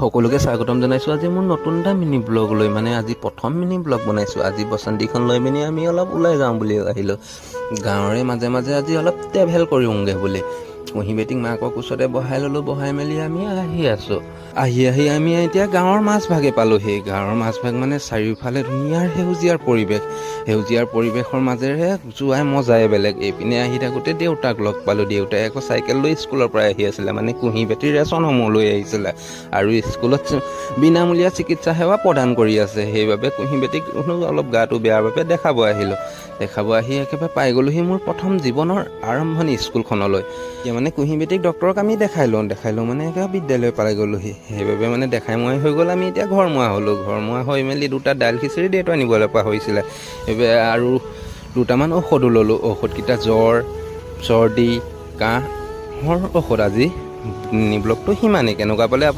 সকলোকে স্বাগতম জনাইছোঁ আজি মোৰ নতুন এটা মিনি ব্লগ লৈ মানে আজি প্ৰথম মিনি ব্লগ বনাইছোঁ। আজি বসন্তীখন লৈ পিনি আমি অলপ ওলাই যাওঁ বুলি আহিলোঁ। গাঁৱৰে মাজে মাজে আজি অলপ ট্ৰেভেল কৰিমগৈ বুলি কুঁহি বেটিক মাকৰ কোচতে বহাই ল'লোঁ। বহাই মেলি আমি আহি আছোঁ। আহি আমি এতিয়া গাঁৱৰ মাজভাগে পালোঁহি। গাঁৱৰ মাজভাগ মানে চাৰিওফালে ধুনীয়াৰ সেউজীয়াৰ পৰিৱেশ। সেউজীয়াৰ পৰিৱেশৰ মাজেৰে যোৱাই মজাই বেলেগ। এইপিনে আহি থাকোঁতে দেউতাক লগ পালোঁ। দেউতাই আকৌ চাইকেল লৈ স্কুলৰ পৰা আহি আছিলে, মানে কুঁহি বেটিৰ ৰেচনসমূহ লৈ আহিছিলে আৰু স্কুলত বিনামূলীয়া চিকিৎসা সেৱা প্ৰদান কৰি আছে। সেইবাবে কুঁহি বেটিক অলপ গাটো বেয়াৰ বাবে দেখাব আহিলোঁ। দেখাব আহি একেবাৰে পাই গ'লোহি মোৰ প্ৰথম জীৱনৰ আৰম্ভণি স্কুলখনলৈ। এতিয়া মানে কুঁহি বেটিক ডক্তৰক আমি দেখাই লওঁ মানে একেবাৰে বিদ্যালয় পাই গ'লোহি। সেইবাবে মানে দেখাই মই হৈ গ'ল। আমি এতিয়া ঘৰমুৱা হ'লোঁ। ঘৰমুৱা হৈ মেলি দুটা দাইল খিচিৰি দেউতাই নিবলৈ পাহৰিছিলে। সেইবাবে আৰু দুটামান ঔষধো ল'লোঁ। ঔষধকেইটা জ্বৰ, চৰ্দি, কাহৰ ঔষধ। আজি ব্লগটো সিমানেই। কেনেকুৱা পালে আপোনালোকে